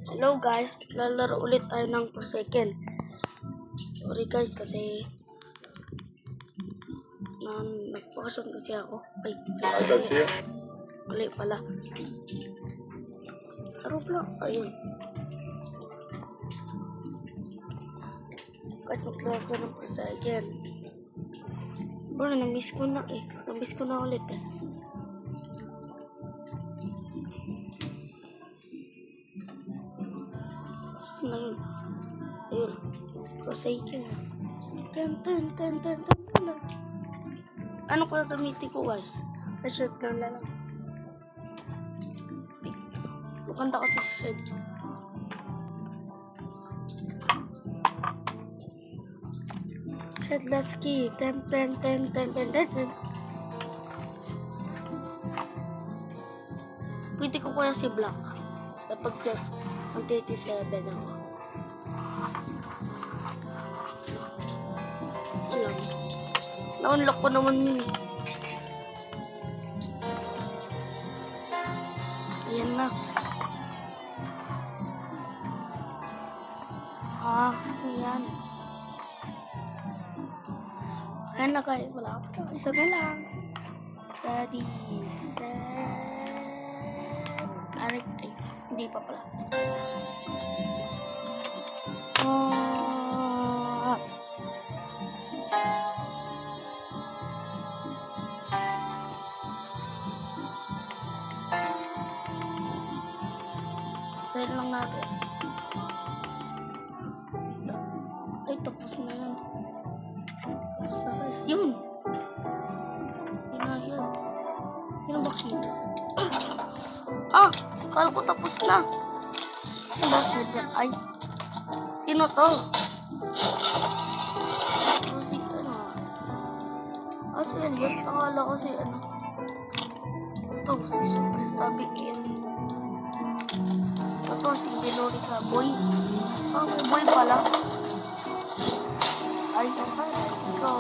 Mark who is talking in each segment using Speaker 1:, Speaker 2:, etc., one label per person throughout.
Speaker 1: Hello guys, lalaro ulit tayo ng Forsaken. Sorry guys kasi nagpakasyon kasi ako. Ay, mali pala. Laro lang, ayun. Guys, maglaro tayo ng Forsaken. Bro, na-miss ko na eh. Na-miss ko na ulit eh. Saan na yun? Ayun. Forsaken. Ten. Ano ko gamitin ko guys? Shotgun na lang. Bukanda ko sa shotgun. Let's key. Ten. Pwede ko kuya si Black. Sa pag-just 137 ako. Alam. Na-unlock ko naman yun. Ayan na. Ayan. Ayan na kayo. Wala pa. Isa na lang. Daddy. Ay, hindi pa pala. Tayo lang natin. Ay, tapos na yun. Tapos na guys. Yun! Yun. Sino ba kita? Kala ko tapos na. Ay. Sino to? Si ano? Si Elliot. Akala ko si ano. Ito, si Super Stabby Ellie. Ito, si Veronica Boy. May boy pala. Ay, saan? Ikaw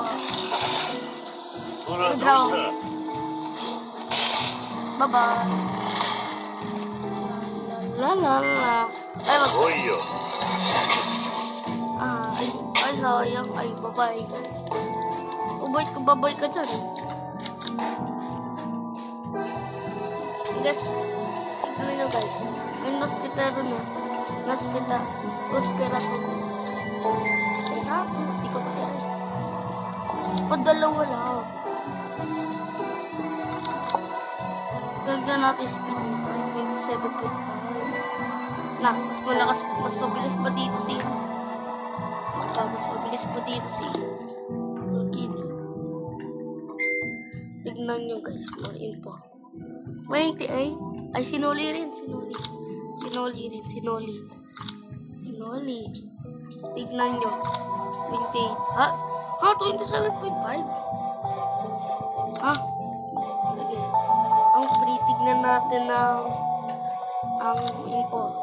Speaker 1: Bye-bye. La. Ay, ay, sayang. Ay, bye-bye. Babay ka dyan. Guys, tignan nyo guys. May hospital na. Hospital to. Ay, hindi ko kasi ay. Padalawa lang. Gagyan natin speed. 27.5. Na, mas malakas, mas mabilis pa dito si Kid. Tignan nyo guys, more info. 28. Ay, sinoli rin. Tignan nyo. 28. 27.5. Sige. Ang free, tignan natin ang info.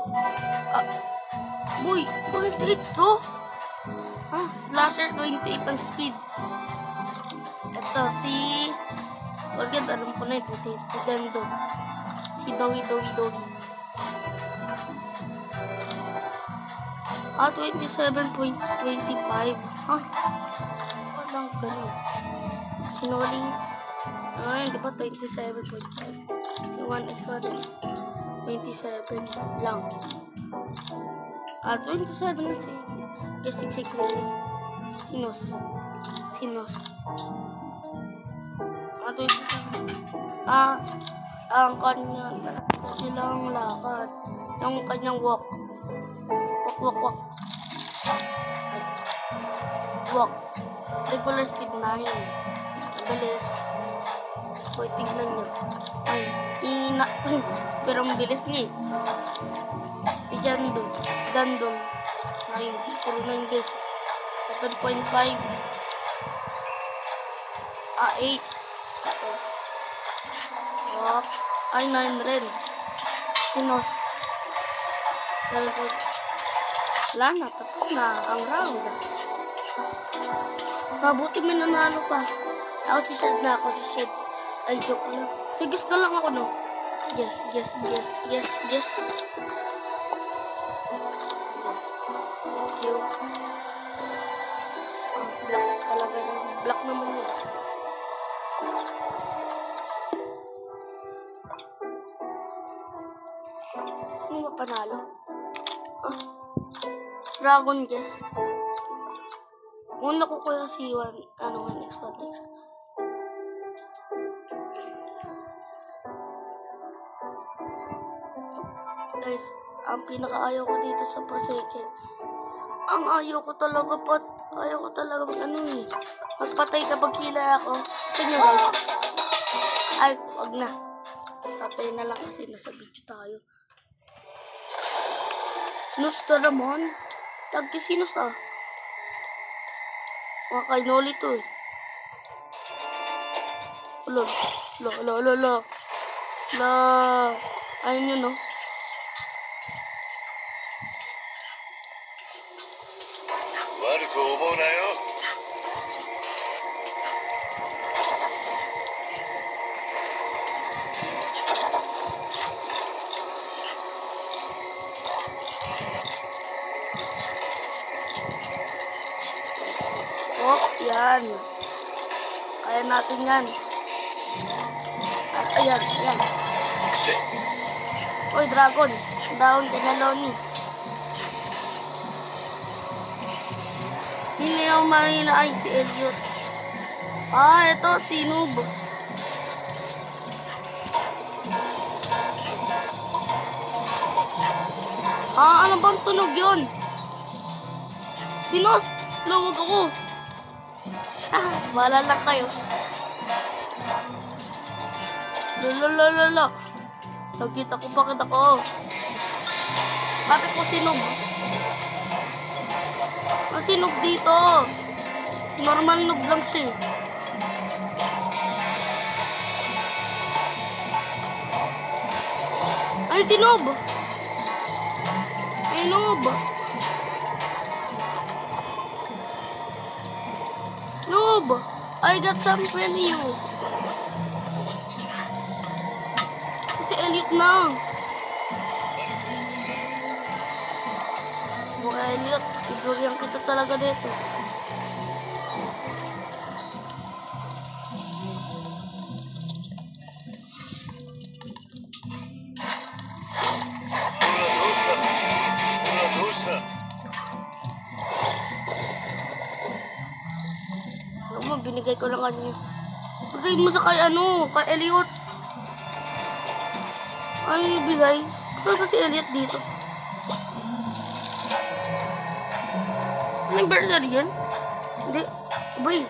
Speaker 1: Boy, 28 to? Slasher 28 ang speed. Ito, si Organ, alam ko na ito. Si Dendo. Si Dowi. 27.25. Walang ganun. Sinoling. Ay, di ba 27.5? Si 1x 27 lang. 27 na si Gesik Sinos. 27. Ang kanyang lakad. Yung kanyang walk. Walk. Regular speed 9. Mabilis. Hoy, tignan nyo. Ay, pero ang bilis niya eh. Si Dandol. 9. Puro 9 guys. 7.5. 8. Ito. Walk. Ay, 9 rin. Sinos. 7. Wala na. Tapos na ang round. Mabuti may nanalo pa. Ako si Shed. Ay, joke lang. Sige, na lang ako, no? Yes. you. Black talaga yun. Black naman yun. Ano ba panalo? Ah, Dragon Guess. Una ko kuya si 1x. Guys, ang pinakaayaw ko dito sa Forsaken. Ang ayaw ko talaga magpatay kapag killer ako. Gusto nyo guys? Ay, wag na. Patay na lang kasi nasa video tayo. Nostaramon? Lagi sinus ah. Mga kainoli to eh. La. Ayun yun no. Oh, yan. Kaya natin yan. At ayan. Oy, dragon. Down ka na, Loni. Sino yung mahina? Ay, si Elliot. Ah, ito, si Noob. Ah, ano bang tunog yun? Sino? Lawag ako. Wala lang kayo. Lala. Nakita ko, bakit ako? Bakit ko sinog? Sinog dito. Normal noob lang siya. Ay, si Noob. Ay, Noob. Noob, I got something for you. Si Elliot na. Mga Elliot, ibigyan kita talaga dito. Binigay ko lang kanya. Bigay mo sa kay Elliot. Ay, bigay. Ano ba si Elliot dito? Anniversary yan? Hindi. Boy.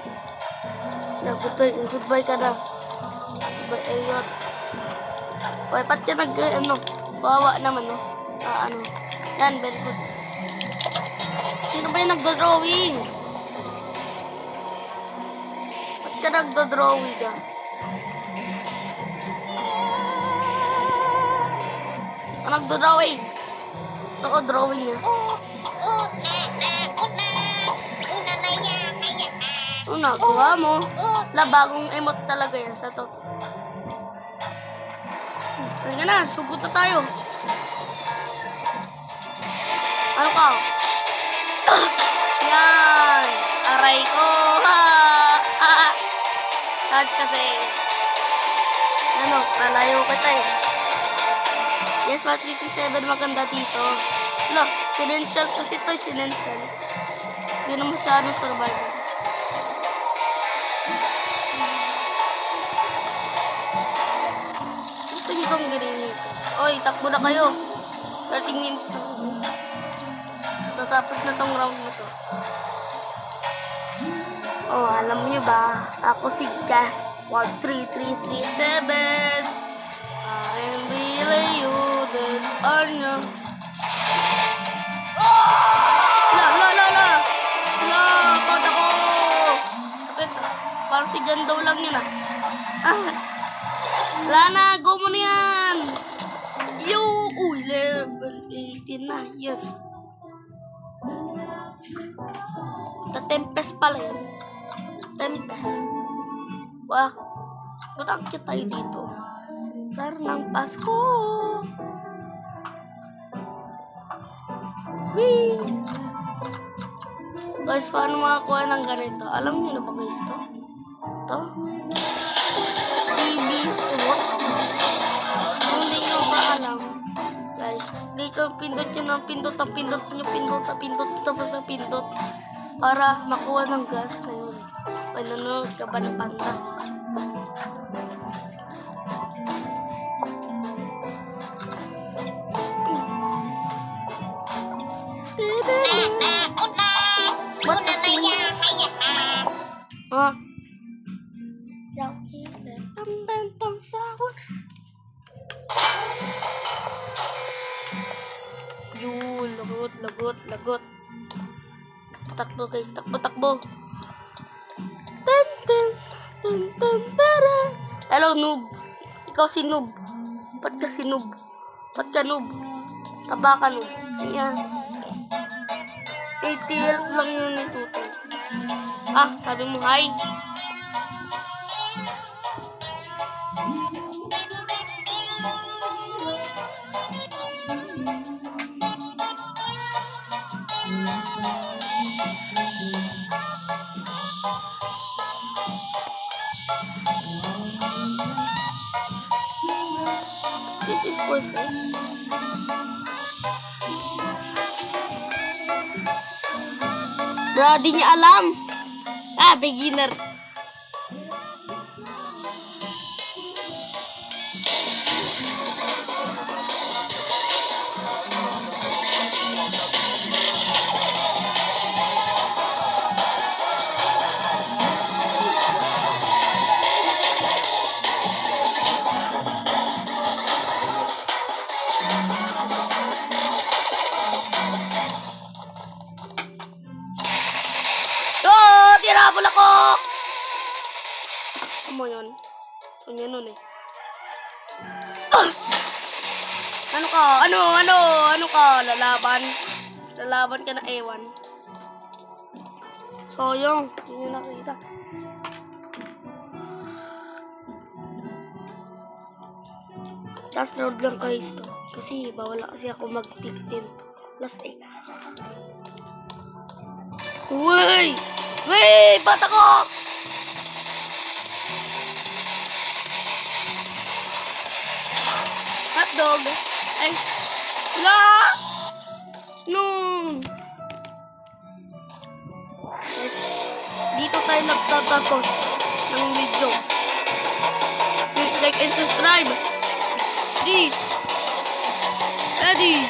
Speaker 1: Goodbye ka na. Goodbye, Elliot. Boy, ba't ka bawa naman, no? Yan, very good. Sino ba yung nagdo-drawing? Ka nagdo-drawing ka. Nagdo-drawing. Ito ko drawing niya. Ano nagawa mo? Bagong emote talaga yan sa toto. Halika na, sugot na tayo. Ano ka? Yan. Aray ko. Kasi palayo kita eh. Yes, 157 maganda dito. Look, silential kasi ito, silential. Hindi na masyadong survival. Gusto nyo kong gawin nito. Oy, takbo na kayo. 30 minutes na. Tatapos na tong round na to. Oh, alam niyo ba? Ako si Gas 13337. I am below you that are no. Pag ako. Sakit. Parang si Jan daw lang yun ah. Lana, go mo na yan. Uy, level 18 na. Yes. The Tempest pala yun. Tempest. Wah, butak kita tayo dito. Karnang Pasko. Wee! Guys, paano makakuha ng ganito? Alam niyo na ba guys to? Ito? TV remote. Kung hindi nyo pa alam, guys, dito pindot nyo ng pindot ang pindot nyo, pindot ang pindot, tapos ang pindot para makuha ng gas na yun. Kaya nanonood ka ba ng panda? Ba't ha? Yakita ang bentang sahod. Yun, lagot. Takbo guys, takbo. Tan, tara. Hello, noob. Ikaw si noob. Ba't ka si noob? Ba't ka noob? Taba ka noob. Ayan. 80 lang yun ni Tutoy. Ah, sabi mo hi. This is for sale. Bro, di niya alam. Ah, beginner. Tirabol ako! Ano yun? Ano yun eh? Ano ka? Ano ka? Lalaban ka na ewan. Sayang, hindi nyo nakita. Last round lang guys to. Kasi bawal kasi ako mag-tip-tip. Last 8. Uy! Wait! Ba't ako? Hotdog. Ay. La! No! Guys, dito tayo nagtatapos ng video. Please like and subscribe. Please. Ready.